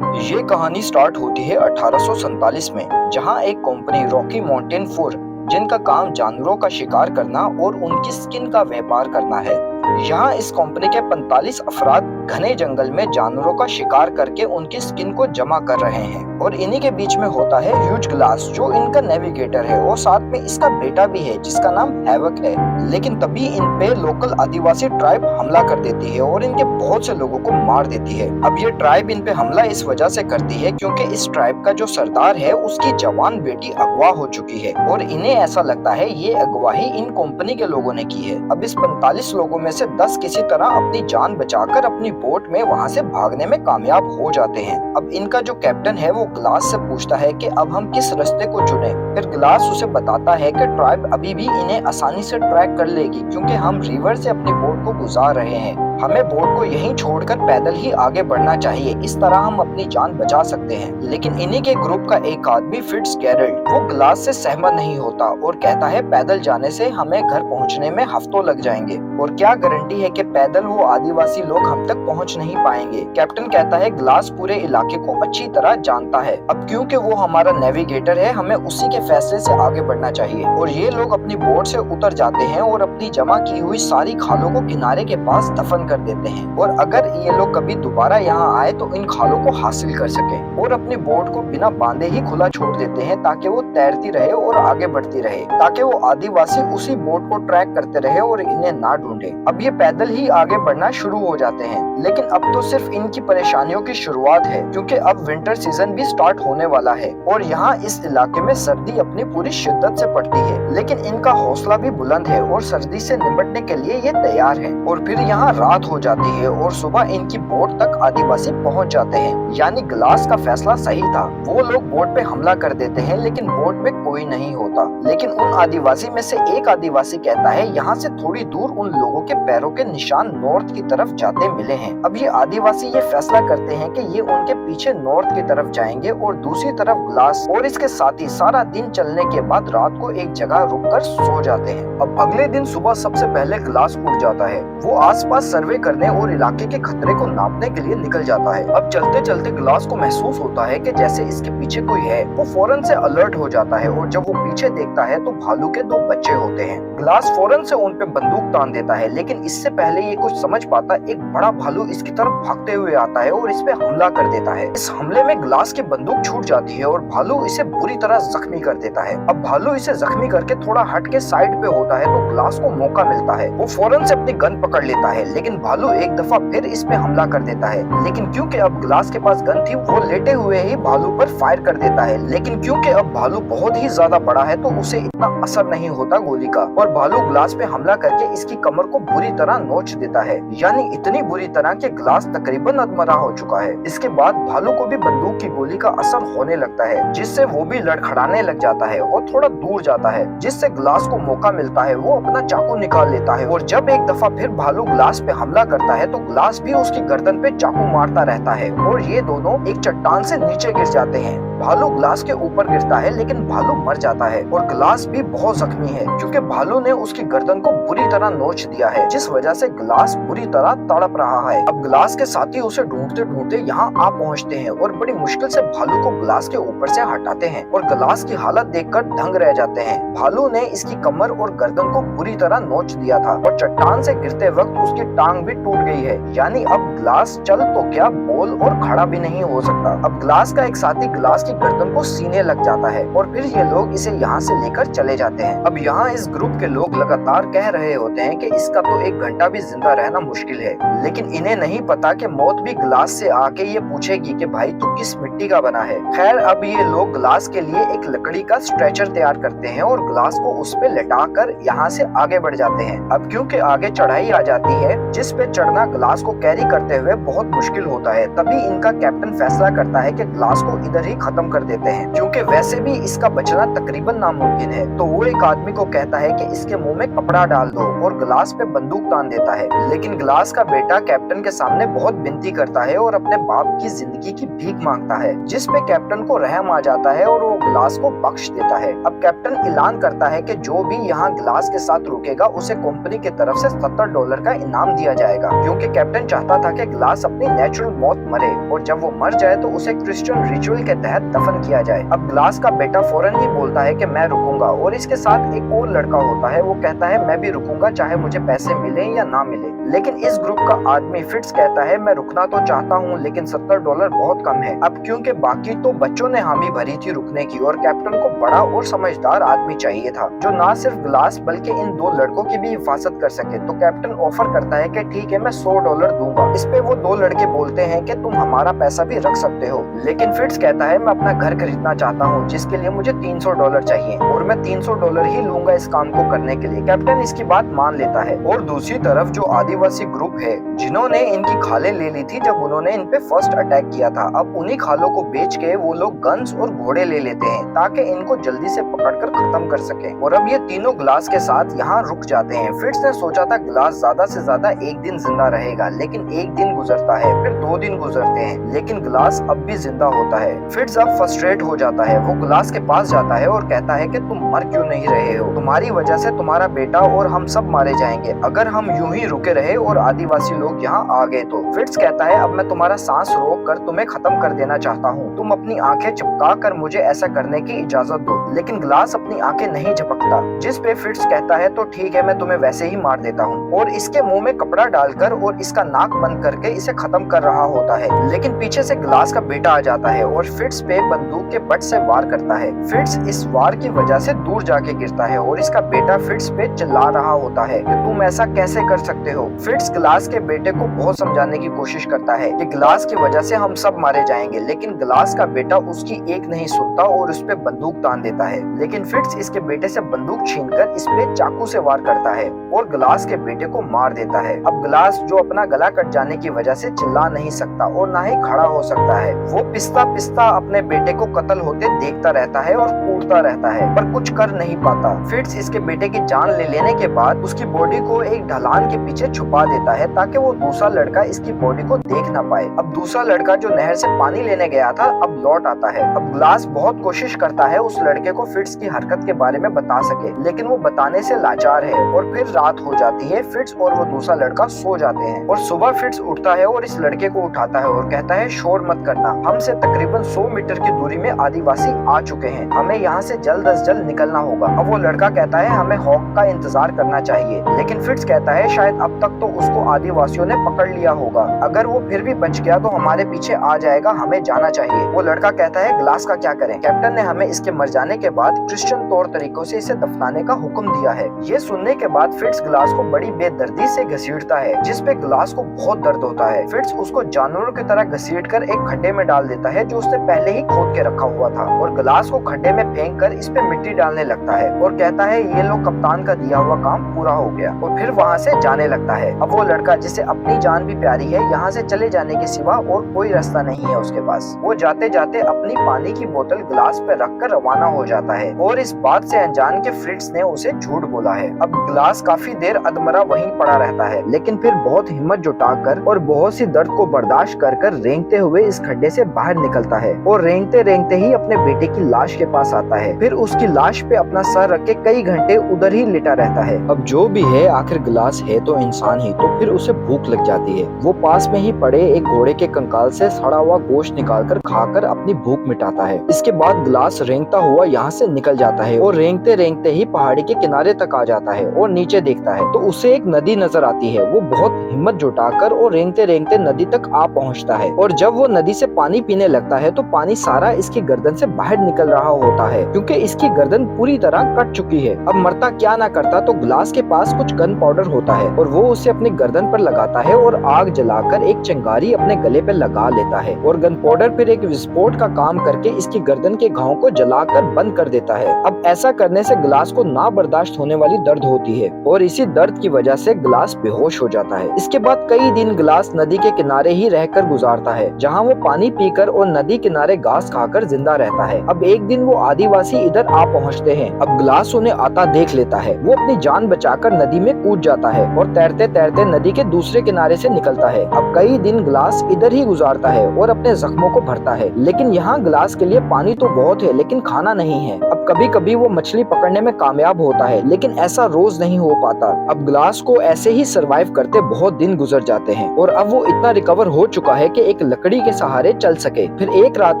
ये कहानी स्टार्ट होती है 1847 में, जहां एक कंपनी रॉकी माउंटेन फूर, जिनका काम जानवरों का शिकार करना और उनकी स्किन का व्यापार करना है। यहाँ इस कंपनी के 45 अफराद घने जंगल में जानवरों का शिकार करके उनकी स्किन को जमा कर रहे हैं, और इन्हीं के बीच में होता है ह्यूज ग्लास, जो इनका नेविगेटर है, और साथ में इसका बेटा भी है जिसका नाम हैवक है। लेकिन तभी इन पे लोकल आदिवासी ट्राइब हमला कर देती है और इनके बहुत से लोगों को मार देती है। अब ये ट्राइब इन पे हमला इस वजह से करती है क्योंकि इस ट्राइब का जो सरदार है उसकी जवान बेटी अगवा हो चुकी है, और इन्हें ऐसा लगता है ये अगवाही इन कंपनी के लोगों ने की है। अब इस 45 लोगों में से 10 किसी तरह अपनी जान बचाकर अपनी बोट में वहाँ से भागने में कामयाब हो जाते हैं। अब इनका जो कैप्टन है वो ग्लास से पूछता है कि अब हम किस रास्ते को चुने। फिर ग्लास उसे बताता है कि ट्राइब अभी भी इन्हें आसानी से ट्रैक कर लेगी क्योंकि हम रिवर से अपनी बोट को गुजार रहे हैं। हमें बोट को यहीं छोड़कर पैदल ही आगे बढ़ना चाहिए, इस तरह हम अपनी जान बचा सकते हैं। लेकिन इन्हीं के ग्रुप का एक आदमी फिट्जगेरल्ड, वो ग्लास से सहमत नहीं होता और कहता है पैदल जाने से हमें घर पहुंचने में हफ्तों लग जाएंगे, और क्या गारंटी है कि पैदल वो आदिवासी लोग हम तक पहुंच नहीं पाएंगे। कैप्टन कहता है ग्लास पूरे इलाके को अच्छी तरह जानता है, अब क्योंकि वो हमारा नेविगेटर है हमें उसी के फैसले से आगे बढ़ना चाहिए। और ये लोग अपनी बोट से उतर जाते हैं और अपनी जमा की हुई सारी खालों को किनारे के पास दफन कर देते हैं, और अगर ये लोग कभी दोबारा यहाँ आए तो इन खालों को हासिल कर सके, और अपनी बोट को बिना बांधे ही खुला छोड़ देते हैं ताकि वो तैरती रहे और आगे बढ़ती रहे, ताकि वो आदिवासी उसी बोट को ट्रैक करते रहे और इन्हें ना ढूंढे। अब ये पैदल ही आगे बढ़ना शुरू हो जाते हैं, लेकिन अब तो सिर्फ इनकी परेशानियों की शुरुआत है क्योंकि अब विंटर सीजन भी स्टार्ट होने वाला है, और यहाँ इस इलाके में सर्दी अपनी पूरी शिद्दत से पड़ती है। लेकिन इनका हौसला भी बुलंद है और सर्दी से निपटने के लिए ये तैयार है। और फिर यहाँ रात हो जाती है और सुबह इनकी बोट तक आदिवासी पहुँच जाते हैं। यानी ग्लास का फैसला सही था, वो लोग बोट पे हमला कर देते हैं लेकिन बोट में कोई नहीं होता। लेकिन उन आदिवासी में से एक आदिवासी कहता है यहाँ से थोड़ी दूर उन लोगों के पैरों के निशान नॉर्थ की तरफ जाते मिले हैं। अब ये आदिवासी ये फैसला करते हैं कि ये उनके पीछे नॉर्थ की तरफ जाएंगे, और दूसरी तरफ ग्लास और इसके साथी सारा दिन चलने के बाद रात को एक जगह रुककर सो जाते हैं। अब अगले दिन सुबह सबसे पहले ग्लास उठ जाता है, वो आसपास सर्वे करने और इलाके के खतरे को नापने के लिए निकल जाता है। अब चलते चलते ग्लास को महसूस होता है कि जैसे इसके पीछे कोई है। वो फौरन से अलर्ट हो जाता है, और जब वो पीछे देखता है तो भालू के 2 बच्चे होते हैं। ग्लास फौरन से उन पे बंदूक तान देता है, लेकिन इससे पहले ये कुछ समझ पाता एक बड़ा भालू इसकी तरफ भागते हुए आता है और इस पे हमला कर देता है। इस हमले में ग्लास की बंदूक छूट जाती है और भालू इसे बुरी तरह जख्मी कर देता है। अब भालू इसे जख्मी करके थोड़ा हट के साइड पे होता है तो ग्लास को मौका मिलता है, वो फौरन से अपनी गन पकड़ लेता है, लेकिन भालू एक दफा फिर इस पे हमला कर देता है। लेकिन क्योंकि अब ग्लास के पास गन थी, वो लेटे हुए ही भालू पर फायर कर देता है। लेकिन क्योंकि अब भालू बहुत ही ज्यादा बड़ा है तो उसे इतना असर नहीं होता गोली का, और भालू ग्लास पे हमला करके इसकी कमर को बुरी तरह नोच देता है, यानी इतनी बुरी तरह कि ग्लास तकरीबन अधमरा हो चुका है। इसके बाद भालू को भी बंदूक की गोली का असर होने लगता है, जिससे वो भी लड़खड़ाने लग जाता है और थोड़ा दूर जाता है, जिससे ग्लास को मौका मिलता है वो अपना चाकू निकाल लेता है। और जब एक दफा फिर भालू ग्लास पे हमला करता है तो ग्लास भी उसकी गर्दन पे चाकू मारता रहता है, और ये दोनों एक चट्टान से नीचे गिर जाते हैं। भालू ग्लास के ऊपर गिरता है लेकिन भालू मर जाता है, और ग्लास भी बहुत जख्मी है क्योंकि भालू ने उसकी गर्दन को बुरी तरह नोच दिया है, जिस वजह से ग्लास बुरी तरह तड़प रहा है। अब ग्लास के साथी उसे ढूंढते ढूंढते यहाँ आ पहुँचते हैं और बड़ी मुश्किल से भालू को ग्लास के ऊपर से हटाते हैं, और ग्लास की हालत देखकर दंग रह जाते हैं। भालू ने इसकी कमर और गर्दन को बुरी तरह नोच दिया था, और चट्टान से गिरते वक्त उसकी टांग भी टूट गई है, यानी अब ग्लास चल तो क्या बोल और खड़ा भी नहीं हो सकता। अब ग्लास का एक साथी ग्लास की गर्दन को सीने लग जाता है, और फिर ये लोग इसे यहाँ से लेकर चले जाते हैं। अब यहाँ इस ग्रुप के लोग लगातार कह रहे होते हैं कि इसका तो 1 घंटा भी जिंदा रहना मुश्किल है, लेकिन इन्हें नहीं पता कि मौत भी ग्लास से आके ये पूछेगी कि भाई तू किस मिट्टी का बना है। खैर अब ये लोग ग्लास के लिए एक लकड़ी का स्ट्रेचर तैयार करते हैं और ग्लास को उस पे लटा कर यहाँ से आगे बढ़ जाते हैं। अब क्योंकि आगे चढ़ाई आ जाती है जिस पे चढ़ना ग्लास को कैरी करते हुए बहुत मुश्किल होता है, तभी इनका कैप्टन फैसला करता है कि ग्लास को इधर ही खत्म कर देते हैं, क्योंकि वैसे भी इसका बचना तकरीबन नामुमकिन नामुमकिन है। तो वो एक आदमी को कहता है कि इसके मुंह में कपड़ा डाल दो और ग्लास पे बंदूक तान देता है। लेकिन ग्लास का बेटा कैप्टन के सामने बहुत विनती करता है और अपने बाप की जिंदगी की भीख मांगता है, जिस पे कैप्टन को रहम आ जाता है और वो ग्लास को बख्श देता है। अब कैप्टन ऐलान करता है कि जो भी यहाँ ग्लास के साथ रुकेगा उसे कंपनी की तरफ से $70 का इनाम दिया जाएगा, क्योंकि कैप्टन चाहता था कि ग्लास अपनी नेचुरल मौत मरे और जब वो मर जाए तो उसे क्रिश्चियन रिचुअल के तहत दफन किया जाए। अब ग्लास का बेटा फौरन ही बोलता है कि मैं रुकूंगा और इसके साथ एक और लड़का होता है, वो कहता है मैं भी रुकूंगा चाहे मुझे पैसे मिले या ना मिले। लेकिन इस ग्रुप का आदमी फिट्स कहता है मैं रुकना तो चाहता हूँ लेकिन $70 बहुत कम है। अब क्योंकि बाकी तो बच्चों ने हामी भरी थी रुकने की और कैप्टन को बड़ा और समझदार आदमी चाहिए था जो ना सिर्फ ग्लास बल्कि इन 2 लड़कों की भी हिफाजत कर सके, तो कैप्टन ऑफर करता है कि ठीक है मैं $100 दूंगा। इस पे वो 2 लड़के बोलते हैं कि तुम हमारा पैसा भी रख सकते हो, लेकिन फिट्स कहता है मैं अपना घर खरीदना चाहता हूँ जिसके लिए मुझे $300 चाहिए और मैं $300 ही लूंगा इस काम को करने के लिए। कैप्टन इसकी बात मान लेता है। और दूसरी तरफ जो आदिवासी ग्रुप है जिन्होंने इनकी खालें ले ली थी जब उन्होंने इन पे फर्स्ट अटैक किया था, अब उन्हीं खालों को बेच के वो लोग गन्स और घोड़े ले लेते हैं ताकि इनको जल्दी से पकड़कर खत्म कर सके। और अब ये तीनों ग्लास के साथ यहाँ रुक जाते हैं। फिट्स ने सोचा था ग्लास ज्यादा से ज्यादा 1 दिन जिंदा रहेगा, लेकिन 1 दिन गुजरता है, फिर 2 दिन गुजरते हैं, लेकिन ग्लास अब भी जिंदा होता है। फिट्स अब फ्रस्ट्रेट हो जाता है। वो ग्लास के पास जाता है और कहता है कि तुम मर क्यों नहीं रहे हो, तुम्हारी वजह से तुम्हारा बेटा और हम सब मारे जाएंगे अगर हम यूं ही रुके रहे और आदिवासी लोग यहाँ आ गए तो। फिट्स कहता है अब मैं तुम्हारा सांस रोक कर तुम्हें खत्म कर देना चाहता हूँ, तुम अपनी आंखें चिपका कर मुझे ऐसा करने की इजाजत दो। लेकिन ग्लास अपनी आंखें नहीं झपकता, जिस पे फिट्स कहता है तो ठीक है मैं तुम्हें वैसे ही मार देता हूँ, और इसके मुंह में कपड़ा डालकर और इसका नाक बंद करके इसे खत्म कर रहा होता है। लेकिन पीछे से ग्लास का बेटा आ जाता है और फिट्स पे बंदूक के बट से वार करता है। फिट्स इस वार की वजह से दूर जाके गिरता है और इसका बेटा फिट्स पे चिल्ला रहा होता है कि तुम ऐसा कैसे कर सकते हो। फिट्स ग्लास के बेटे को बहुत समझाने की कोशिश करता है कि ग्लास की वजह से हम सब मारे जाएंगे, लेकिन ग्लास का बेटा उसकी एक नहीं सुनता और उस पे बंदूक तान देता है। लेकिन फिट्स इसके बेटे से बंदूक छीनकर इस पे चाकू से वार करता है और ग्लास के बेटे को मार देता है। अब ग्लास जो अपना गला कट जाने की वजह से चिल्ला नहीं सकता और ना ही खड़ा हो सकता है, वो पिसता पिसता अपने बेटे को कत्ल होते देखता रहता है और कूदता रहता है पर कुछ कर नहीं पाता। फिट्स इसके बेटे की जान ले लेने के बाद उसकी बॉडी को एक ढलान के पीछे छुपा देता है ताकि वो दूसरा लड़का इसकी बॉडी को देख ना पाए। अब दूसरा लड़का जो नहर से पानी लेने गया था अब लौट आता है। अब ग्लास बहुत कोशिश करता है उस लड़के को फिट्स की हरकत के बारे में बता सके, लेकिन वो बताने से लाचार है और फिर रात हो जाती है। फिट्स और वो दूसरा लड़का सो जाते हैं और सुबह फिट्स उठता है और इस लड़के को उठाता है और कहता है शोर मत करना, हमसे तकरीबन 100 मीटर की दूरी में आदिवासी आ चुके हैं, हमें यहाँ से जल्द अज जल्द निकलना होगा। अब वो लड़का कहता है हमें हॉक का इंतजार करना चाहिए, लेकिन फिट्स कहता है शायद अब तक तो उसको आदिवासियों ने पकड़ लिया होगा, अगर वो फिर भी बच गया तो हमारे पीछे आ जाएगा, हमें जाना चाहिए। वो लड़का कहता है ग्लास का क्या करें, कैप्टन ने हमें इसके मर जाने के बाद क्रिश्चियन तौर तरीकों से इसे दफनाने का हुक्म दिया है। ये सुनने के बाद फिट्स ग्लास को बड़ी बेदर्दी से घसीटता है, जिस पे ग्लास को बहुत दर्द होता है। फिट्स उसको जानवरों की तरह घसीटकर एक खड्डे में डाल देता है जो उसने पहले ही खोद के रखा हुआ था और ग्लास को खड्डे में फेंक कर इस पे मिट्टी डालने लगता है और कहता है ये लो कप्तान का दिया हुआ काम पूरा हो गया, और फिर वहाँ से जाने लगता है। अब वो लड़का जिसे अपनी जान भी प्यारी है यहाँ से चले जाने के सिवा और कोई रास्ता नहीं है उसके पास। वो जाते जाते अपनी पानी की बोतल ग्लास पे रखकर रवाना हो जाता है और इस बात से अनजान के फिट्स ने उसे झूठ बोला है। अब ग्लास काफी देर अधमरा वहीं पड़ा रहता है, लेकिन फिर बहुत हिम्मत जुटाकर और बहुत सी दर्द को बर्दाश्त कर कर रेंगते हुए इस खड्डे से बाहर निकलता है और रेंगते रेंगते ही अपने बेटे की लाश के पास आता है। फिर उसकी लाश पे अपना सर रख के कई घंटे उधर ही लेटा रहता है। अब जो भी है आखिर ग्लास है तो इंसान ही, तो फिर उसे भूख लग जाती है। वो पास में ही पड़े एक घोड़े के कंकाल से सड़ा हुआ गोश्त निकालकर खाकर अपनी भूख मिटाता है। इसके बाद ग्लास रेंगता हुआ यहाँ से निकल जाता है और रेंगते रेंगते ही पहाड़ी के किनारे तक आ जाता है और नीचे देखता है तो उसे एक नदी नजर आती है। वो बहुत हिम्मत जुटाकर और रेंगते रेंगते नदी तक आ पहुँचता है और जब वो नदी से पानी पीने लगता है तो पानी सारा इसकी गर्दन से बाहर निकल रहा होता है क्योंकि इसकी गर्दन पूरी तरह कट चुकी है। अब मरता क्या ना करता तो ग्लास के पास कुछ गन पाउडर होता है और वो उसे अपनी गर्दन पर लगाता है और आग जलाकर एक चिंगारी अपने गले पे लगा लेता है और गन पाउडर फिर एक विस्फोट का काम करके इसकी गर्दन के घाव को जलाकर बंद कर देता है। अब ऐसा करने से ग्लास को ना बर्दाश्त होने वाली दर्द होती है और इसी दर्द की वजह से ग्लास बेहोश हो जाता है। इसके बाद कई दिन ग्लास नदी के किनारे ही रहकर गुजारता है, जहाँ वो पानी पीकर और नदी किनारे घास खाकर जिंदा रहता है। अब एक दिन वो आदिवासी इधर आ पहुंचते हैं। अब ग्लास उन्हें आता देख लेता है। वो अपनी जान बचाकर नदी में कूद जाता है और तैरते तैरते नदी के दूसरे किनारे से निकलता है। अब कई दिन ग्लास इधर ही गुजारता है और अपने जख्मों को भरता है, लेकिन यहाँ ग्लास के लिए पानी तो बहुत है लेकिन खाना नहीं है। अब कभी कभी वो मछली पकड़ने में कामयाब होता है, लेकिन ऐसा रोज नहीं हो पाता। अब ग्लास को ऐसे ही सरवाइव करते बहुत दिन गुजर जाते हैं और अब वो इतना रिकवर हो चुका है कि एक लकड़ी के सहारे चल सके। फिर एक रात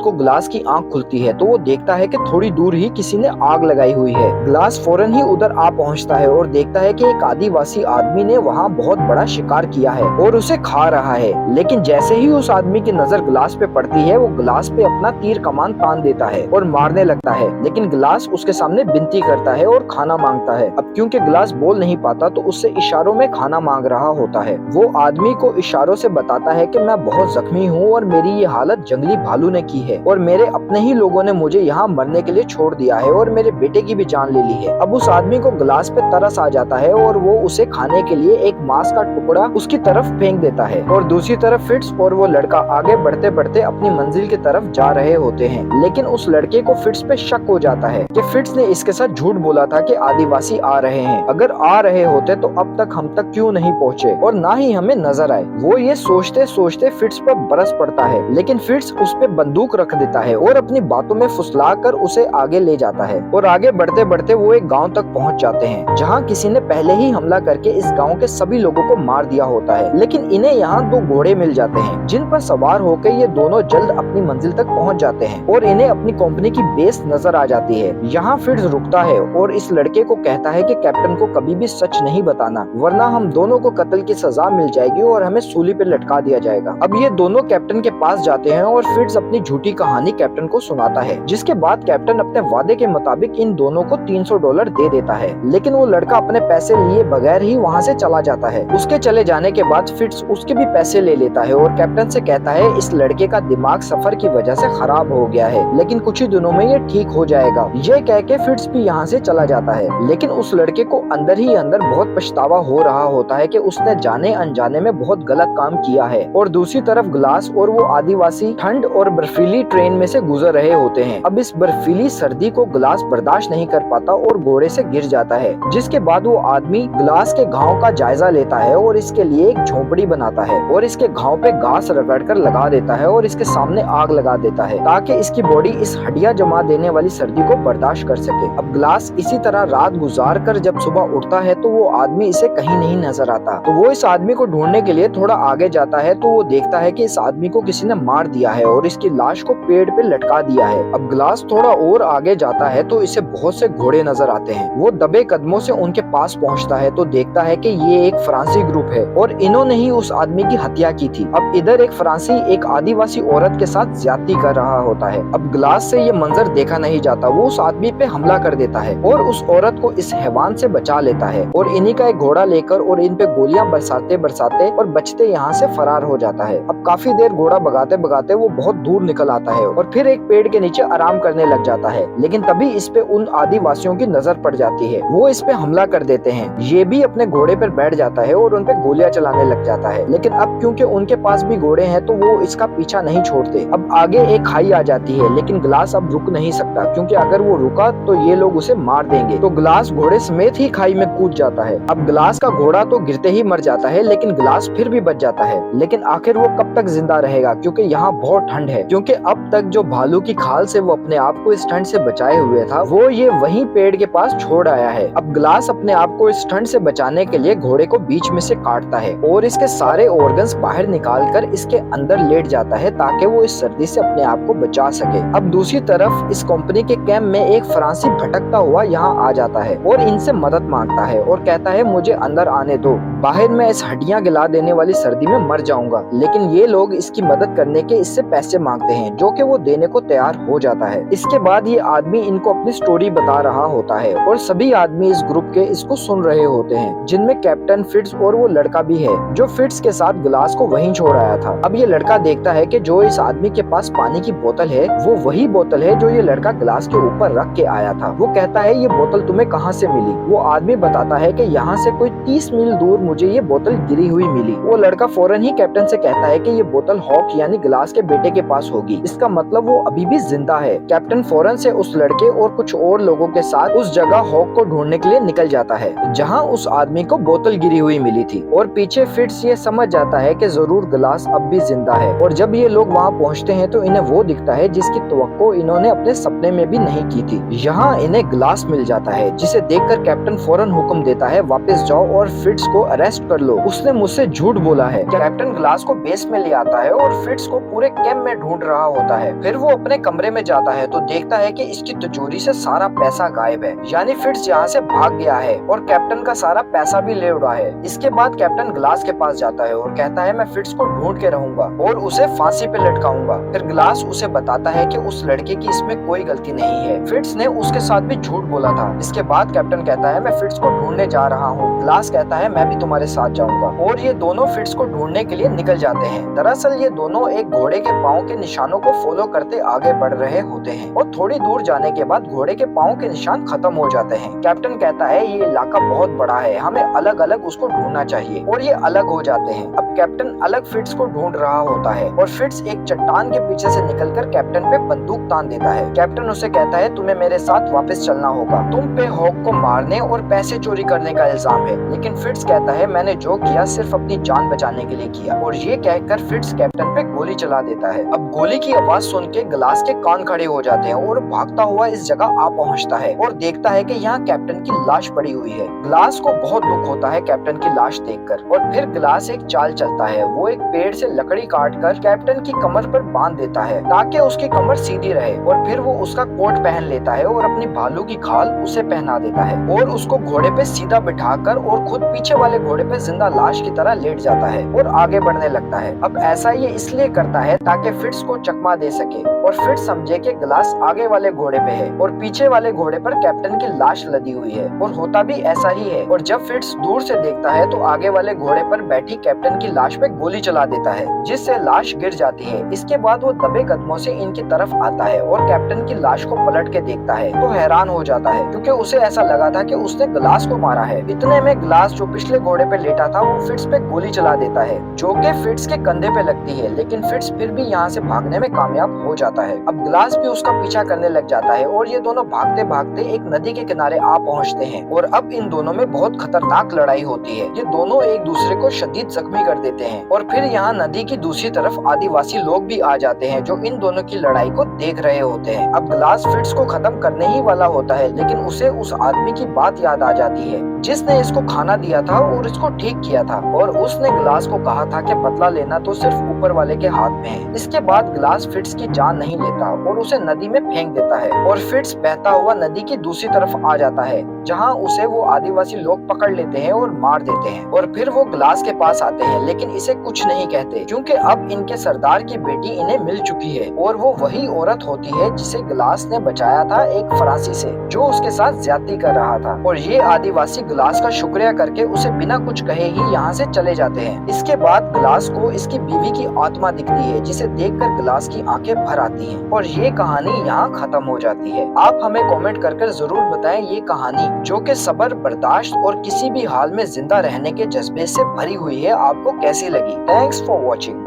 को ग्लास की आंख खुलती है तो वो देखता है कि थोड़ी दूर ही किसी ने आग लगाई हुई है। ग्लास फौरन ही उधर आ पहुंचता है और देखता है कि एक आदिवासी आदमी ने वहाँ बहुत बड़ा शिकार किया है और उसे खा रहा है। लेकिन जैसे ही उस आदमी की नजर ग्लास पे पड़ती है, वो ग्लास पे अपना तीर कमान तान देता है और मारने लगता है, लेकिन ग्लास उसके सामने विनती करता है और खाना मांगता है। अब क्योंकि ग्लास बोल नहीं पाता तो उससे इशारों में खाना मांग रहा होता है। वो आदमी को इशारों से बताता है कि मैं बहुत जख्मी हूँ और मेरी ये हालत जंगली भालू ने की है और मेरे अपने ही लोगों ने मुझे यहाँ मरने के लिए छोड़ दिया है और मेरे बेटे की भी जान ले ली है। अब उस आदमी को ग्लास पे तरस आ जाता है और वो उसे खाने के लिए एक मांस का टुकड़ा उसकी तरफ फेंक देता है और दूसरी तरफ फिट्स और वो लड़का आगे बढ़ते बढ़ते अपनी मंजिल की तरफ जा रहे होते हैं। लेकिन उस लड़के को फिट्स पे शक हो जाता है कि फिट्स ने इसके साथ झूठ बोला था कि आदिवासी आ रहे हैं। अगर आ रहे होते तो अब तक हम तक क्यों नहीं पहुँचे और ना ही हमें नजर आए। वो ये सोचते सोचते फिट्स पर बरस पड़ता है, लेकिन फिट्स उस पे बंदूक रख देता है और अपनी बातों में फुसला कर उसे आगे ले जाता है। और आगे बढ़ते बढ़ते वो एक गाँव तक पहुँच जाते हैं जहाँ किसी ने पहले ही हमला करके इस गाँव के सभी लोगों को मार दिया होता है। लेकिन इन्हें यहाँ दो घोड़े मिल जाते हैं जिन पर सवार होकर ये दोनों जल्द अपनी मंजिल तक पहुँच जाते हैं और इन्हें अपनी कंपनी की बेस नजर आ जाती है। यहाँ फिट्स रुकता है और इस लड़के को कहता है कि कैप्टन को कभी भी सच नहीं बताना, वरना हम दोनों को कत्ल की सजा मिल जाएगी और हमें सूली पे लटका दिया जाएगा। अब ये दोनों कैप्टन के पास जाते हैं और फिट्स अपनी झूठी कहानी कैप्टन को सुनाता है, जिसके बाद कैप्टन अपने वादे के मुताबिक इन दोनों को $300 दे देता है। लेकिन वो लड़का अपने पैसे लिए बगैर ही वहाँ से चला जाता है। उसके चले जाने के बाद फिट्स उसके भी पैसे ले लेता है और कैप्टन से कहता है इस लड़के का दिमाग सफर की वजह से खराब हो गया है, लेकिन कुछ ही दिनों में ये ठीक हो जाएगा। ये कह के फिट्स भी यहाँ से चला जाता है। लेकिन उस लड़के को अंदर ही अंदर बहुत पछतावा हो रहा होता है कि उसने जाने अनजाने में बहुत गलत काम किया है। और दूसरी तरफ ग्लास और वो आदिवासी ठंड और बर्फीली ट्रेन में से गुजर रहे होते हैं। अब इस बर्फीली सर्दी को ग्लास बर्दाश्त नहीं कर पाता और घोड़े से गिर जाता है, जिसके बाद वो आदमी ग्लास के घाव का जायजा लेता है और इसके लिए एक झोपड़ी बनाता है और इसके घाव पे घास रगड़ कर लगा देता है और इसके सामने आग लगा देता है ताकि इसकी बॉडी इस हड्डियां जमा देने वाली सर्दी को बर्दाश्त कर सके। अब ग्लास इसी तरह रात गुजार कर जब सुबह उठता है तो वो आदमी इसे कहीं नहीं नजर आता। तो वो इस आदमी को ढूंढने के लिए थोड़ा आगे जाता है तो वो देखता है कि इस आदमी को किसी ने मार दिया है और इसकी लाश को पेड़ पे लटका दिया है। अब ग्लास थोड़ा और आगे जाता है तो इसे बहुत से घोड़े नजर आते हैं। वो दबे कदमों से उनके पास पहुंचता है तो देखता है कि ये एक फ्रांसी ग्रुप है और इन्होंने ही उस आदमी की हत्या की थी। अब इधर एक फ्रांसी एक आदिवासी औरत के साथ ज्यादती कर रहा होता है। अब ग्लास से ये मंजर देखा नहीं जाता, वो उस आदमी पे हमला कर देता है और उस औरत को इस हैवान से बचा लेता है और इन्हीं का एक घोड़ा लेकर और इन पे गोलियां बरसाते बरसाते और बचते यहाँ से फरार हो जाता है। अब काफी देर घोड़ा भगाते भगाते वो बहुत दूर निकल आता है और फिर एक पेड़ के नीचे आराम करने लग जाता है। लेकिन तभी इस पे उन आदिवासियों की नजर पड़ जाती है। वो इस पे हमला कर देते हैं। ये भी अपने घोड़े पर बैठ जाता है और उन पे गोलियां चलाने लग जाता है। लेकिन अब क्योंकि उनके पास भी घोड़े हैं तो वो इसका पीछा नहीं छोड़ते। अब आगे एक खाई आ जाती है, लेकिन ग्लास अब रुक नहीं सकता क्योंकि अगर वो रुका तो ये लोग उसे मार देंगे। तो ग्लास घोड़े समेत ही खाई में कूद जाता है। अब ग्लास का घोड़ा तो गिरते ही मर जाता है, लेकिन ग्लास फिर भी बच जाता है। लेकिन आखिर वो कब तक जिंदा रहेगा क्योंकि यहाँ बहुत ठंड है। क्योंकि अब तक जो भालू की खाल से वो अपने आप को इस ठंड से बचाए हुए था, वो ये वही पेड़ के पास छोड़ आया है। अब ग्लास अपने आप को इस ठंड से बचाने के लिए घोड़े को बीच में से काटता है और इसके सारे ऑर्गन्स बाहर निकाल कर इसके अंदर लेट जाता है ताकि वो इस सर्दी से अपने आप को बचा सके। अब दूसरी तरफ इस कंपनी के कैंप में एक फ्रांसी भटकता हुआ यहाँ आ जाता है और इनसे मदद मांगता है और कहता है मुझे अंदर आने दो, बाहर मैं इस हड्डियां गिला देने वाली सर्दी में मर जाऊंगा। लेकिन ये लोग इसकी मदद करने के इससे पैसे मांगते हैं जो कि वो देने को तैयार हो जाता है। इसके बाद ये आदमी इनको अपनी स्टोरी बता रहा होता है और सभी आदमी इस ग्रुप के इसको सुन रहे होते हैं, जिनमें कैप्टन फिट्स और वो लड़का भी है जो फिट्स के साथ गिलास को वहीं छोड़ आया था। अब ये लड़का देखता है कि जो इस आदमी के पास पानी की बोतल है वो वही बोतल है जो ये लड़का गिलास के ऊपर रख के आया था। वो कहता है ये बोतल तुम्हें कहाँ से मिली? वो आदमी बताता है कि यहाँ से कोई 30 मील दूर मुझे ये बोतल गिरी हुई मिली। वो लड़का फौरन ही कैप्टन से कहता है कि ये बोतल हॉक यानी गिलास के बेटे के पास होगी, इसका मतलब वो अभी भी जिंदा है। कैप्टन फौरन से उस लड़के और कुछ और लोगों के साथ उस जगह हॉक को ढूंढने के लिए निकल जाता है जहाँ उस आदमी को बोतल गिरी हुई मिली थी। और पीछे फिट्स ये समझ जाता है कि जरूर गिलास अब भी जिंदा है। और जब ये लोग वहाँ पहुँचते हैं तो इन्हें वो दिखता है जिसकी तवक्को इन्होंने अपने सपने में भी नहीं की थी। यहाँ इन्हें गिलास मिल जाता है जिसे देखकर कैप्टन फौरन हुक्म देता है वापस जाओ और फिट्स को अरेस्ट कर लो, उसने मुझसे झूठ बोला है। कैप्टन गिलास को बेस में ले आता है और फिट्स को पूरे कैंप में ढूंढ रहा होता है। फिर वो अपने कमरे में जाता है तो देखता है कि इसकी तिजोरी से सारा पैसा गायब है, यानी फिट्स यहाँ से भाग गया है और कैप्टन का सारा पैसा भी ले उड़ा है। इसके बाद कैप्टन गिलास के पास जाता है और कहता है मैं फिट्स को ढूंढ के रहूंगा और उसे फांसी पे लटकाऊंगा। फिर गिलास उसे बताता है कि उस लड़के की इसमें कोई गलती नहीं है, फिट्स ने उसके साथ भी झूठ बोला था। इसके बाद कैप्टन कहता है मैं फिट्स को ढूंढने जा रहा हूँ। गिलास कहता है मैं भी तुम्हारे साथ जाऊंगा और ये दोनों फिट्स को ढूंढने के लिए निकल जाते हैं। दरअसल ये दोनों एक घोड़े के पाँव के निशानों को फॉलो करते आगे बढ़ रहे होते हैं और थोड़ी दूर जाने के बाद घोड़े के पाँव के निशान खत्म हो जाते हैं। कैप्टन कहता है ये इलाका बहुत बड़ा है, हमें अलग अलग उसको ढूंढना चाहिए और ये अलग हो जाते हैं। अब कैप्टन अलग फिट्स को ढूंढ रहा होता है और फिट्स एक चट्टान के पीछे से निकलकर कैप्टन पे बंदूक तान देता है। कैप्टन उसे कहता है तुम्हें मेरे साथ वापस चलना होगा, तुम पे हॉक को मारने और पैसे चोरी करने का इल्जाम है। लेकिन फिट्स कहता है मैंने जो किया सिर्फ अपनी जान बचाने के लिए किया और ये कहकर फिट्स कैप्टन पे गोली चला देता है। अब गोली की आवाज सुन के गिलास के कान खड़े हो जाते हैं और भागता हुआ इस जगह आ पहुंचता है और देखता है कि यहाँ कैप्टन की लाश पड़ी हुई है। गिलास को बहुत दुख होता है कैप्टन की लाश देखकर और फिर गिलास एक चाल चलता है। वो एक पेड़ से लकड़ी काटकर कैप्टन की कमर पर बांध देता है ताकि उसकी कमर सीधी रहे और फिर वो उसका कोट पहन लेता है और अपनी भालू की खाल उसे पहना देता है और उसको घोड़े पे सीधा बिठाकर और खुद पीछे वाले घोड़े पे जिंदा लाश की तरह लेट जाता है और आगे बढ़ने लगता है। अब ऐसा ये इसलिए करता है ताकि फिट्स को चकमा दे सके और फिट्स समझे कि गिलास आगे वाले घोड़े पे है और पीछे वाले घोड़े पर कैप्टन की लाश लदी हुई है और होता भी ऐसा ही है। और जब फिट्स दूर से देखता है तो आगे वाले घोड़े पर बैठी कैप्टन की लाश पे गोली चला देता है जिससे लाश गिर जाती है। इसके बाद वो दबे कदमों से इनकी तरफ आता है और कैप्टन की लाश को पलट के देखता है तो हैरान हो जाता है क्योंकि उसे ऐसा लगा था कि उसने गिलास को मारा है। इतने में गिलास जो पिछले घोड़े पे लेटा था वो फिट्स पे गोली चला देता है जो कि फिट्स के कंधे पे लगती है, लेकिन फिट्स फिर भी यहाँ से भागने में कामयाब हो जाता है। अब गिलास भी उसका पीछा करने लग जाता है और ये दोनों भागते भागते एक नदी के किनारे आ पहुँचते हैं और अब इन दोनों में बहुत खतरनाक लड़ाई होती है। ये दोनों एक दूसरे को शदीद जख्मी कर देते हैं और फिर यहाँ नदी की दूसरी तरफ आदिवासी लोग भी आ जाते हैं जो इन दोनों की लड़ाई को देख रहे होते हैं। अब गिलास फिट्स को खत्म करने ही वाला होता है लेकिन उसे उस आदमी की बात याद आ जाती है जिसने इसको खाना दिया था और इसको ठीक किया था और उसने गिलास को कहा था कि बदला लेना तो सिर्फ ऊपर वाले के हाथ में है। इसके बाद गिलास फिट्स की जान नहीं लेता और उसे नदी में फेंक देता है और फिट्स बहता हुआ नदी की दूसरी तरफ आ जाता है जहाँ उसे वो आदिवासी लोग पकड़ लेते हैं और मार देते हैं और फिर वो गिलास के पास आते हैं लेकिन इसे कुछ नहीं कहते क्योंकि अब इनके सरदार की बेटी इन्हें मिल चुकी है और वो वही औरत होती है जिसे गिलास ने बचाया था एक फरांसी से जो उसके साथ ज्यादती कर रहा था। और ये आदिवासी गिलास का शुक्रिया करके उसे बिना कुछ कहे ही यहाँ से चले जाते हैं। इसके बाद गिलास को इसकी बीवी की आत्मा दिखती है जिसे देखकर गिलास की आंखें भर आती हैं और ये कहानी यहाँ खत्म हो जाती है। आप हमें कमेंट कर जरूर बताएं ये कहानी जो कि सब्र, बर्दाश्त और किसी भी हाल में जिंदा रहने के जज्बे से भरी हुई है आपको कैसी लगी। Thanks for watching.